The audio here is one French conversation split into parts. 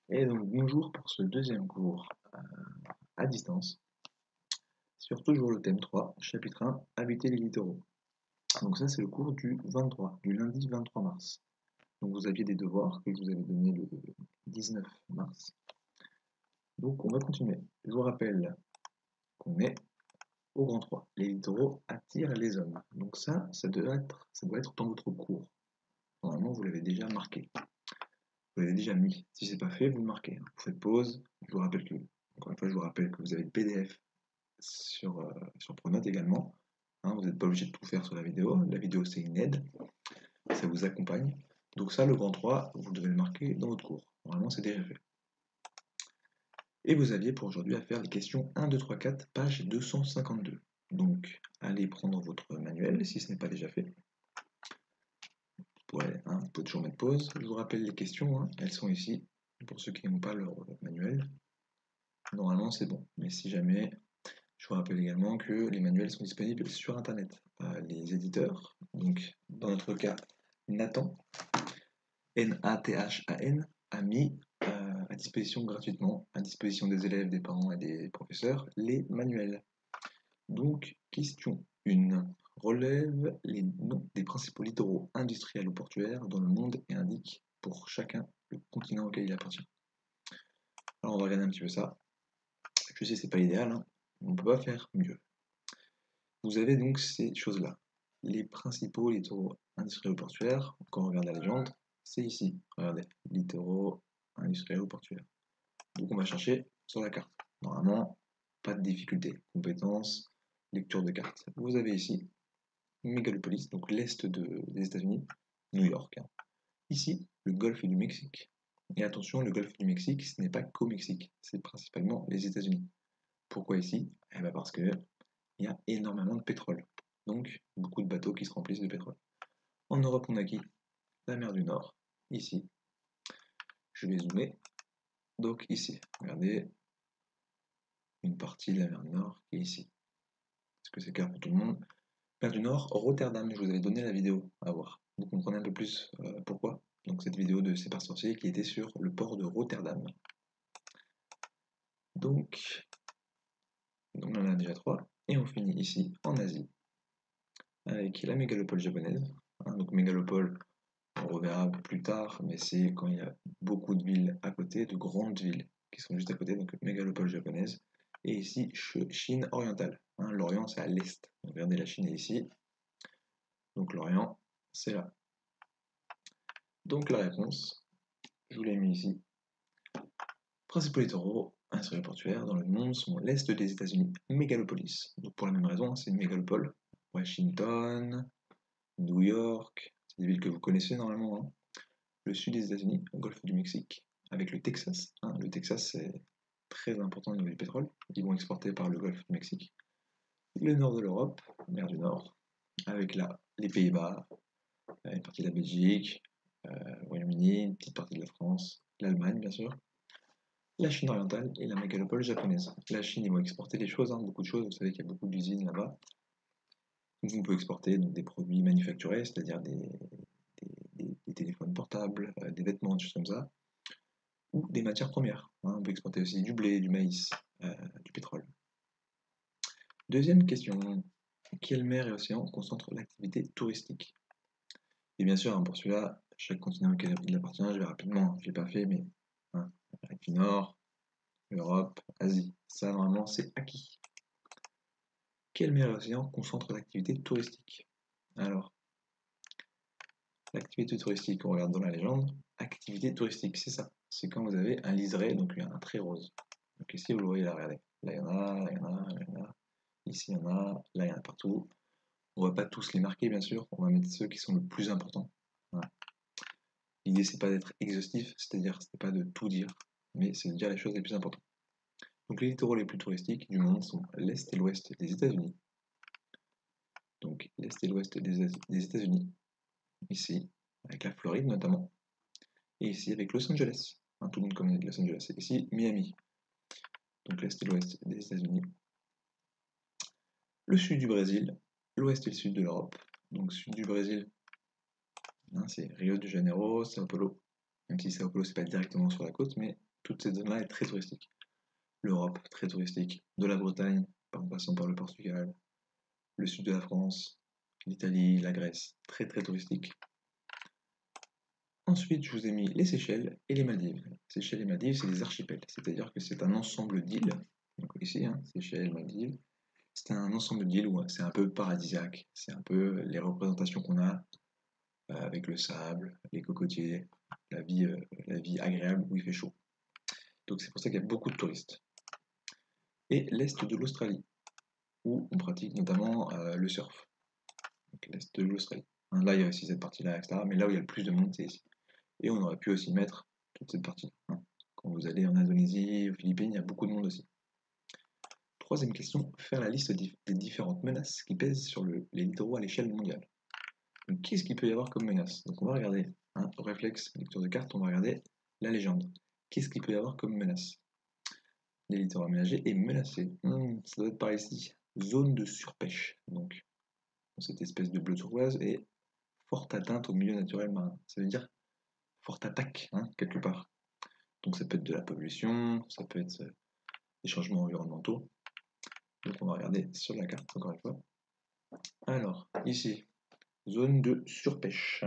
Et donc bonjour pour ce deuxième cours à distance sur toujours le thème 3, chapitre 1, habiter les littoraux. Donc ça c'est le cours du 23, du lundi 23 mars. Donc vous aviez des devoirs que je vous avais donnés le 19 mars. Donc on va continuer. Je vous rappelle qu'on est au grand 3. Les littoraux attirent les hommes. Donc ça doit être dans votre cours. Normalement vous l'avez déjà marqué. Vous l'avez déjà mis. Si c'est pas fait, vous le marquez. Vous faites pause. Encore une fois, je vous rappelle que vous avez le PDF sur Pronote également. Hein, vous n'êtes pas obligé de tout faire sur la vidéo. La vidéo, c'est une aide. Ça vous accompagne. Donc ça, le grand 3, vous devez le marquer dans votre cours. Normalement, c'est déjà fait. Et vous aviez pour aujourd'hui à faire les questions 1, 2, 3, 4, page 252. Donc, allez prendre votre manuel si ce n'est pas déjà fait. Vous pouvez toujours mettre pause. Je vous rappelle les questions, hein, elles sont ici. Pour ceux qui n'ont pas leur manuel, normalement c'est bon. Mais si jamais, je vous rappelle également que les manuels sont disponibles sur Internet. Les éditeurs, donc dans notre cas, Nathan, Nathan, a mis à disposition gratuitement, à disposition des élèves, des parents et des professeurs, les manuels. Donc, question 1. Relève les noms des principaux littoraux industriels ou portuaires dans le monde et indique pour chacun le continent auquel il appartient. Alors, on va regarder un petit peu ça. Je sais, c'est pas idéal, hein. On ne peut pas faire mieux. Vous avez donc ces choses-là. Les principaux littoraux industriels ou portuaires, quand on regarde la légende, c'est ici. Regardez, littoraux industriels ou portuaires. Donc on va chercher sur la carte. Normalement, pas de difficulté. Compétences, lecture de carte. Vous avez ici Mégalopolis, donc l'est des États-Unis, New York. Ici, le golfe du Mexique. Et attention, le golfe du Mexique, ce n'est pas qu'au Mexique, c'est principalement les États-Unis. Pourquoi ici? Eh bien parce qu'il y a énormément de pétrole. Donc, beaucoup de bateaux qui se remplissent de pétrole. En Europe, on a qui? La mer du Nord, ici. Je vais zoomer. Donc ici, regardez, une partie de la mer du Nord qui est ici. Est-ce que c'est clair pour tout le monde? Mer du Nord, Rotterdam, je vous avais donné la vidéo à voir. Vous comprenez un peu plus pourquoi. Donc cette vidéo de C'est pas sorcier qui était sur le port de Rotterdam. Donc on en a déjà 3. Et on finit ici, en Asie, avec la mégalopole japonaise. Donc mégalopole, on reverra plus tard, mais c'est quand il y a beaucoup de villes à côté, de grandes villes qui sont juste à côté, donc mégalopole japonaise. Et ici, Chine orientale. L'Orient, c'est à l'est. Regardez, la Chine est ici. Donc l'Orient, c'est là. Donc la réponse, je vous l'ai mis ici. Principaux littoraux industriels portuaires dans le monde sont l'est des États-Unis, mégalopolis. Donc pour la même raison, c'est une mégalopole. Washington, New York, c'est des villes que vous connaissez normalement. Hein. Le sud des États-Unis, le golfe du Mexique, avec le Texas. Le Texas, c'est très important au niveau du pétrole. Ils vont exporter par le golfe du Mexique. Le nord de l'Europe, mer du Nord, avec les Pays-Bas, une partie de la Belgique, le Royaume-Uni, une petite partie de la France, l'Allemagne bien sûr, la Chine orientale et la mégalopole japonaise. La Chine, ils vont exporter des choses, beaucoup de choses, vous savez qu'il y a beaucoup d'usines là-bas. Donc on peut exporter des produits manufacturés, c'est-à-dire des téléphones portables, des vêtements, des choses comme ça, ou des matières premières. On peut exporter aussi du blé, du maïs, du pétrole. Deuxième question. Quelle mer et océan concentrent l'activité touristique? Et bien sûr, pour celui-là, chaque continent auquel il appartient, je vais rapidement, je ne l'ai pas fait, mais Amérique du Nord, Europe, Asie. Ça, normalement, c'est acquis. Quelle mer et océan concentre l'activité touristique? Alors, l'activité touristique, on regarde dans la légende, activité touristique, c'est ça. C'est quand vous avez un liseré, donc il y a un trait rose. Donc ici, vous le voyez là, regardez. Là, il y en a, là, il y en a, là, il y en a. Ici, il y en a, là, il y en a partout. On ne va pas tous les marquer, bien sûr. On va mettre ceux qui sont le plus importants. Voilà. L'idée, c'est pas d'être exhaustif, c'est-à-dire, c'est pas de tout dire, mais c'est de dire les choses les plus importantes. Donc, les littoraux les plus touristiques du monde sont l'Est et l'Ouest des États-Unis. Donc, l'Est et l'Ouest des États-Unis, ici, avec la Floride notamment, et ici avec Los Angeles. Tout le monde connaît Los Angeles. Et ici, Miami. Donc, l'Est et l'Ouest des États-Unis. Le sud du Brésil, l'Ouest et le sud de l'Europe. Donc, sud du Brésil, c'est Rio de Janeiro, Sao Paulo. Même si Sao Paulo, c'est pas directement sur la côte, mais toute cette zone-là est très touristique. L'Europe, très touristique. De la Bretagne, en passant par le Portugal, le sud de la France, l'Italie, la Grèce, très très touristique. Ensuite, je vous ai mis les Seychelles et les Maldives. Seychelles et Maldives, c'est des archipels, c'est-à-dire que c'est un ensemble d'îles. Donc ici, Seychelles, Maldives, c'est un ensemble d'îles où c'est un peu paradisiaque. C'est un peu les représentations qu'on a avec le sable, les cocotiers, la vie agréable où il fait chaud. Donc c'est pour ça qu'il y a beaucoup de touristes. Et l'est de l'Australie, où on pratique notamment le surf. Donc l'est de l'Australie. Là, il y a aussi cette partie-là, etc. Mais là où il y a le plus de monde, c'est ici. Et on aurait pu aussi mettre toute cette partie. Quand vous allez en Indonésie, aux Philippines, il y a beaucoup de monde aussi. Troisième question, faire la liste des différentes menaces qui pèsent sur les littoraux à l'échelle mondiale. Donc qu'est-ce qu'il peut y avoir comme menace? Donc on va regarder, au réflexe, lecture de carte, on va regarder la légende. Qu'est-ce qu'il peut y avoir comme menace? Les littoraux aménagés et menacés. Ça doit être par ici. Zone de surpêche, donc cette espèce de bleu turquoise, et forte atteinte au milieu naturel marin. Ça veut dire forte attaque, quelque part. Donc ça peut être de la pollution, ça peut être des changements environnementaux. Donc on va regarder sur la carte encore une fois. Alors, ici, zone de surpêche.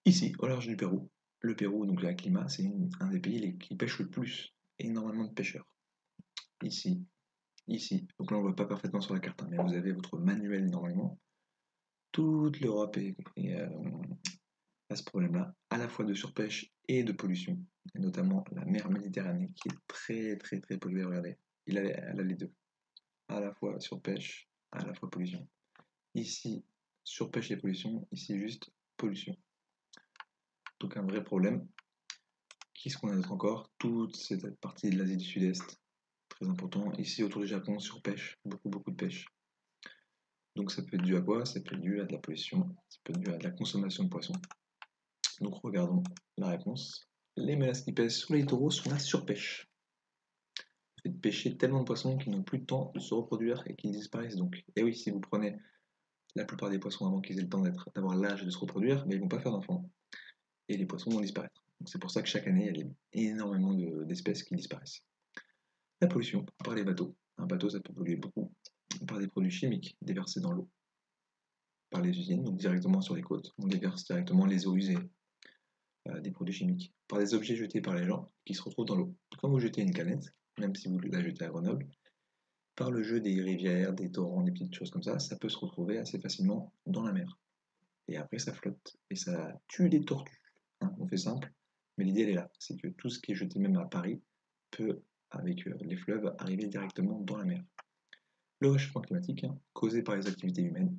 Ici, au large du Pérou. Le Pérou, donc la climat, c'est un des pays qui pêche le plus. Énormément de pêcheurs. Ici, ici. Donc là on ne voit pas parfaitement sur la carte, mais vous avez votre manuel normalement. Toute l'Europe a ce problème-là, à la fois de surpêche et de pollution, et notamment la mer Méditerranée qui est très très très polluée. Regardez, elle a les deux, à la fois surpêche, à la fois pollution. Ici, surpêche et pollution, ici juste pollution. Donc un vrai problème. Qu'est-ce qu'on a d'autre encore? Toute cette partie de l'Asie du Sud-Est, très important. Ici autour du Japon, surpêche, beaucoup de pêche. Donc ça peut être dû à quoi? Ça peut être dû à de la pollution, ça peut être dû à de la consommation de poissons. Donc regardons la réponse. Les menaces qui pèsent sur les littoraux sont la surpêche. Le fait de pêcher tellement de poissons qu'ils n'ont plus de temps de se reproduire et qu'ils disparaissent donc. Et oui, si vous prenez la plupart des poissons avant qu'ils aient le temps d'avoir l'âge de se reproduire, mais ils ne vont pas faire d'enfants. Et les poissons vont disparaître. Donc c'est pour ça que chaque année, il y a énormément d'espèces qui disparaissent. La pollution par les bateaux. Un bateau, ça peut polluer beaucoup par des produits chimiques déversés dans l'eau. Par les usines, donc directement sur les côtes. On déverse directement les eaux usées, des produits chimiques. Par des objets jetés par les gens qui se retrouvent dans l'eau. Quand vous jetez une canette, même si vous la jetez à Grenoble, par le jeu des rivières, des torrents, des petites choses comme ça peut se retrouver assez facilement dans la mer. Et après, ça flotte. Et ça tue les tortues. On fait simple, mais l'idée, elle est là. C'est que tout ce qui est jeté même à Paris peut, avec les fleuves, arriver directement dans la mer. Le réchauffement climatique, causé par les activités humaines,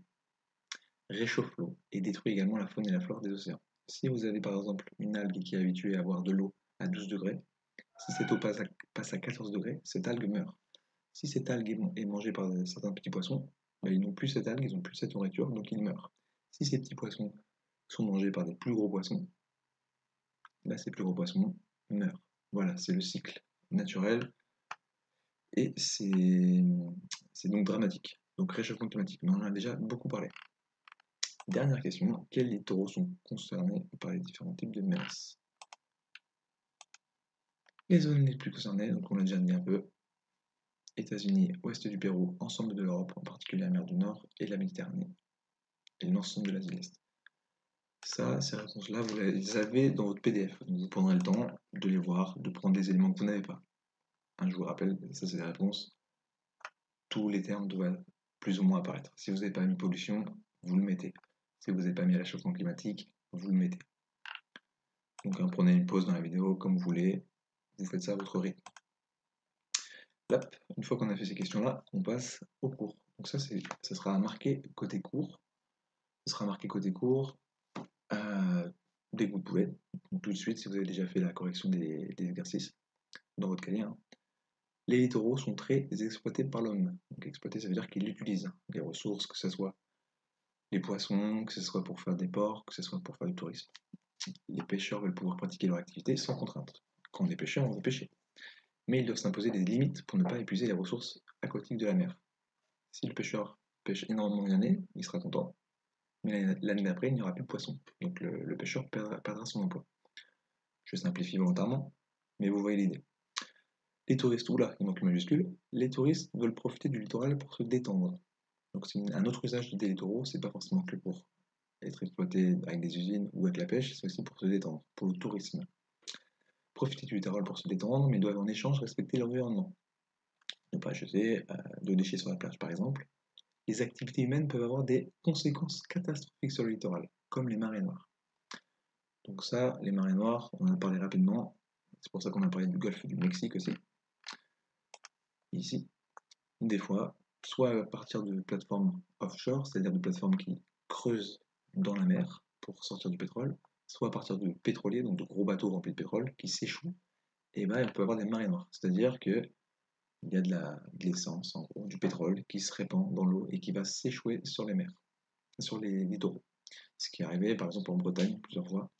réchauffe l'eau et détruit également la faune et la flore des océans. Si vous avez par exemple une algue qui est habituée à avoir de l'eau à 12 degrés, si cette eau passe à 14 degrés, cette algue meurt. Si cette algue est mangée par certains petits poissons, ils n'ont plus cette algue, ils n'ont plus cette nourriture, donc ils meurent. Si ces petits poissons sont mangés par des plus gros poissons, ces plus gros poissons meurent. Voilà, c'est le cycle naturel et c'est donc dramatique. Donc réchauffement climatique, mais on en a déjà beaucoup parlé. Dernière question, quels littoraux sont concernés par les différents types de menaces? Les zones les plus concernées, donc on l'a déjà dit un peu, États-Unis, ouest du Pérou, ensemble de l'Europe, en particulier la mer du Nord et la Méditerranée, et l'ensemble de l'Asie de l'Est. Ça, ces réponses-là, vous les avez dans votre PDF. Donc vous prendrez le temps de les voir, de prendre des éléments que vous n'avez pas. Je vous rappelle, ça c'est les réponses. Tous les termes doivent plus ou moins apparaître. Si vous n'avez pas mis pollution, vous le mettez. Si vous n'avez pas mis réchauffement climatique, vous le mettez. Donc prenez une pause dans la vidéo comme vous voulez, vous faites ça à votre rythme. Hop, une fois qu'on a fait ces questions-là, on passe au cours. Donc ça sera marqué côté cours. Ça sera marqué côté cours dès que vous pouvez. Donc, tout de suite, si vous avez déjà fait la correction des exercices dans votre cahier. Les littoraux sont très exploités par l'homme. Donc exploiter, ça veut dire qu'il utilise les ressources, que ce soit les poissons, que ce soit pour faire des ports, que ce soit pour faire du tourisme. Les pêcheurs veulent pouvoir pratiquer leur activité sans contrainte. Quand on est pêcheur, on veut pêcher. Mais ils doivent s'imposer des limites pour ne pas épuiser les ressources aquatiques de la mer. Si le pêcheur pêche énormément une année, il sera content, mais l'année d'après, il n'y aura plus de poissons. Donc le pêcheur perdra son emploi. Je simplifie volontairement, mais vous voyez l'idée. Les touristes, oula, il manque une majuscule, les touristes veulent profiter du littoral pour se détendre. Donc c'est un autre usage des littoraux, c'est pas forcément que pour être exploité avec des usines ou avec la pêche, c'est aussi pour se détendre, pour le tourisme. Profiter du littoral pour se détendre, mais doivent en échange respecter l'environnement. Ne pas jeter de déchets sur la plage par exemple. Les activités humaines peuvent avoir des conséquences catastrophiques sur le littoral, comme les marées noires. Donc ça, les marées noires, on en a parlé rapidement, c'est pour ça qu'on a parlé du golfe du Mexique aussi. Ici, des fois, soit à partir de plateformes offshore, c'est-à-dire de plateformes qui creusent dans la mer pour sortir du pétrole, soit à partir de pétroliers, donc de gros bateaux remplis de pétrole, qui s'échouent, et ben on peut avoir des marées noires. C'est-à-dire que il y a de l'essence, en gros, du pétrole qui se répand dans l'eau et qui va s'échouer sur les mers, sur les littoraux. Ce qui est arrivé par exemple en Bretagne plusieurs fois,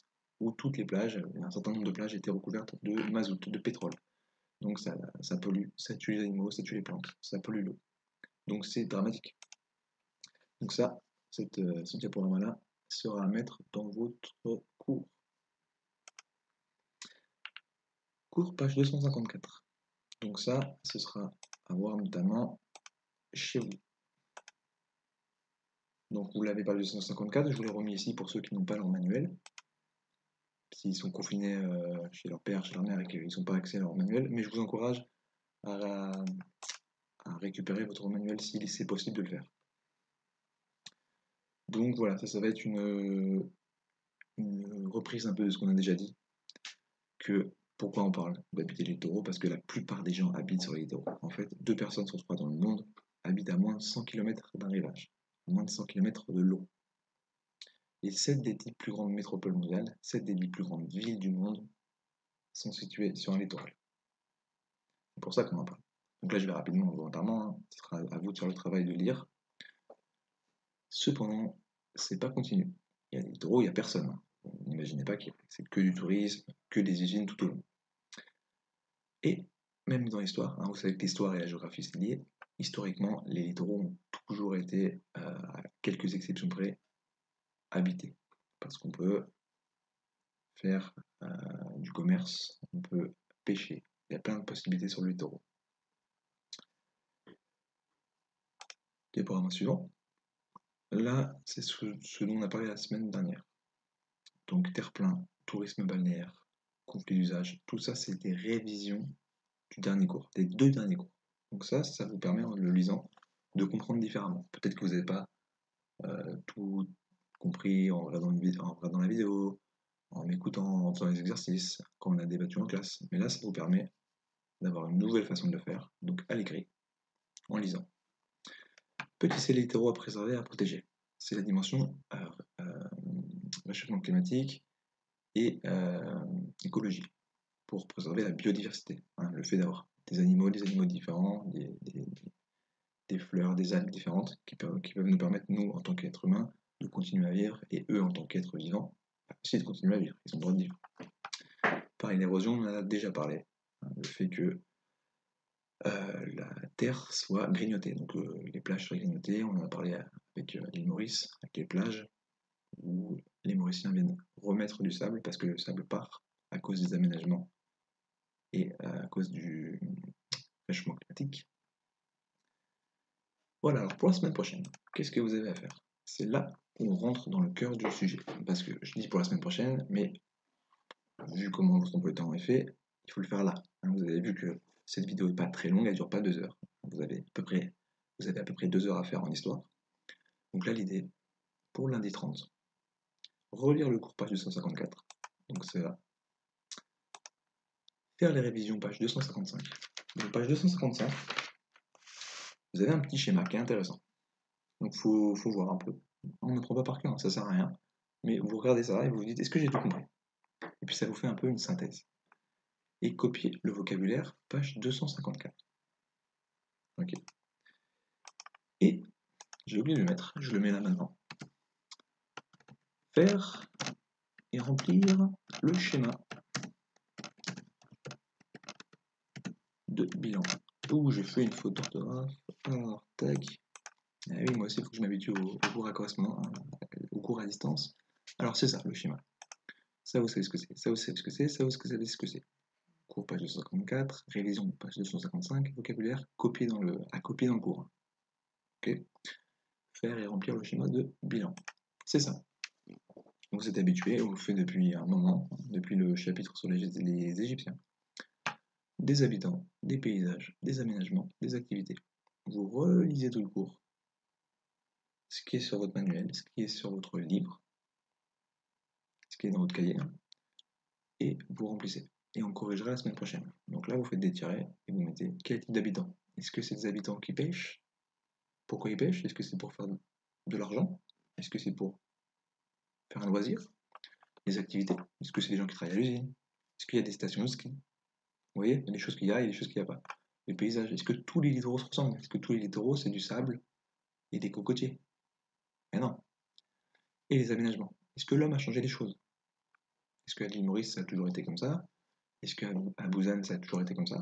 où toutes les plages, un certain nombre de plages étaient recouvertes de mazout, de pétrole. Donc ça pollue, ça tue les animaux, ça tue les plantes, ça pollue l'eau. Donc c'est dramatique. Donc ça, ce diaporama-là sera à mettre dans votre cours. Cours page 254. Donc ça, ce sera à voir notamment chez vous. Donc vous l'avez page 254, je vous l'ai remis ici pour ceux qui n'ont pas leur manuel. S'ils sont confinés chez leur père, chez leur mère et qu'ils n'ont pas accès à leur manuel, mais je vous encourage à récupérer votre manuel si c'est possible de le faire. Donc voilà, ça va être une reprise un peu de ce qu'on a déjà dit. Pourquoi on parle d'habiter les littoraux? Parce que la plupart des gens habitent sur les littoraux. En fait, 2 personnes sur 3 dans le monde habitent à moins de 100 km d'un rivage, moins de 100 km de l'eau. Et 7 des 10 plus grandes métropoles mondiales, 7 des 10 plus grandes villes du monde sont situées sur un littoral. C'est pour ça qu'on en parle. Donc là, je vais rapidement, volontairement, hein. Ce sera à vous de faire le travail de lire. Cependant, c'est pas continu. Il y a des littoraux, il n'y a personne. N'imaginez pas que c'est que du tourisme, que des usines tout au long. Et même dans l'histoire, hein, vous savez que l'histoire et la géographie c'est lié, historiquement, les littoraux ont toujours été, à quelques exceptions près, habités. Parce qu'on peut faire du commerce, on peut pêcher. Il y a plein de possibilités sur le littoral. Diaporama suivant. Là, c'est ce dont on a parlé la semaine dernière. Donc terre-plein, tourisme balnéaire, conflit d'usage, tout ça c'est des révisions du dernier cours, des 2 derniers cours. Donc ça vous permet en le lisant de comprendre différemment. Peut-être que vous n'avez pas tout compris en regardant la vidéo, en m'écoutant, en faisant les exercices, quand on a débattu en classe. Mais là, ça vous permet d'avoir une nouvelle façon de le faire, donc à l'écrit, en lisant. Petit C littoraux à préserver et à protéger. C'est la dimension réchauffement climatique et écologie, pour préserver la biodiversité. Hein, le fait d'avoir des animaux différents, des fleurs, des algues différentes qui peuvent nous permettre, nous, en tant qu'êtres humains, de continuer à vivre, et eux, en tant qu'êtres vivants, aussi de continuer à vivre. Ils ont le droit de vivre. Pareil, l'érosion, on en a déjà parlé. Hein, le fait que la terre soit grignotée. Donc les plages soient grignotées, on en a parlé avec l'île Maurice, avec les plages, où les Mauriciens viennent remettre du sable parce que le sable part à cause des aménagements et à cause du réchauffement climatique. Voilà, alors pour la semaine prochaine, qu'est-ce que vous avez à faire? C'est là où on rentre dans le cœur du sujet. Parce que je dis pour la semaine prochaine, mais vu comment votre emploi du temps est fait, il faut le faire là. Hein, vous avez vu que cette vidéo n'est pas très longue, elle ne dure pas 2 heures. Vous avez à peu près 2 heures à faire en histoire. Donc là, l'idée, pour lundi 30, relire le cours page 254. Donc c'est là. Faire les révisions page 255. Donc page 255, vous avez un petit schéma qui est intéressant. Donc faut voir un peu. On n'apprend pas par cœur, hein, ça sert à rien. Mais vous regardez ça et vous vous dites, est-ce que j'ai tout compris? Et puis ça vous fait un peu une synthèse. Et copier le vocabulaire, page 254. Ok. Et j'ai oublié de le mettre, je le mets là maintenant. Faire et remplir le schéma de bilan. Ouh, j'ai fait une faute d'orthographe. Alors, tac. Ah oui, moi aussi, il faut que je m'habitue au cours à correspondant, au cours à distance. Alors, c'est ça, le schéma. Ça, vous savez ce que c'est. Ça, vous savez ce que c'est. Ça, vous savez ce que c'est. Cours, page 254. Révision, page 255. Vocabulaire, à copier dans le cours. Ok. Faire et remplir le schéma de bilan. C'est ça. Vous êtes habitué, on le fait depuis un moment, depuis le chapitre sur les Égyptiens. Des habitants, des paysages, des aménagements, des activités. Vous relisez tout le cours, ce qui est sur votre manuel, ce qui est sur votre livre, ce qui est dans votre cahier, hein, et vous remplissez. Et on corrigera la semaine prochaine. Donc là, vous faites des tirets et vous mettez quel type d'habitants. Est-ce que c'est des habitants qui pêchent? Pourquoi ils pêchent? Est-ce que c'est pour faire de l'argent? Est-ce que c'est pour faire un loisir? Les activités? Est-ce que c'est des gens qui travaillent à l'usine? Est-ce qu'il y a des stations de ski? Vous voyez, il y a des choses qu'il y a et des choses qu'il n'y a pas. Les paysages, est-ce que tous les littoraux se ressemblent? Est-ce que tous les littoraux, c'est du sable et des cocotiers? Mais non. Et les aménagements. Est-ce que l'homme a changé les choses? Est-ce qu'à l'île Maurice, ça a toujours été comme ça? Est-ce qu'à Busan, ça a toujours été comme ça?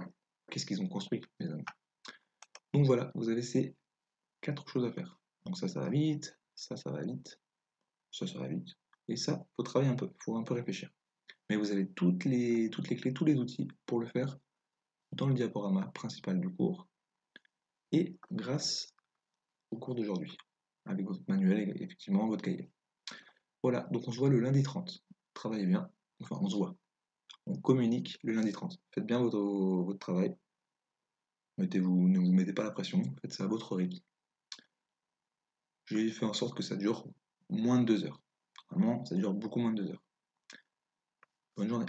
Qu'est-ce qu'ils ont construit, les hommes? Donc voilà, vous avez ces 4 choses à faire. Donc ça va vite, ça va vite, ça va vite. Et ça, faut travailler un peu, faut un peu réfléchir. Mais vous avez toutes les clés, tous les outils pour le faire dans le diaporama principal du cours et grâce au cours d'aujourd'hui, avec votre manuel et effectivement votre cahier. Voilà, donc on se voit le lundi 30. Travaillez bien, enfin on se voit. On communique le lundi 30. Faites bien votre travail. Ne vous mettez pas la pression, faites ça à votre rythme. J'ai fait en sorte que ça dure moins de 2 heures. Vraiment, ça dure beaucoup moins de 2 heures. Bonne journée.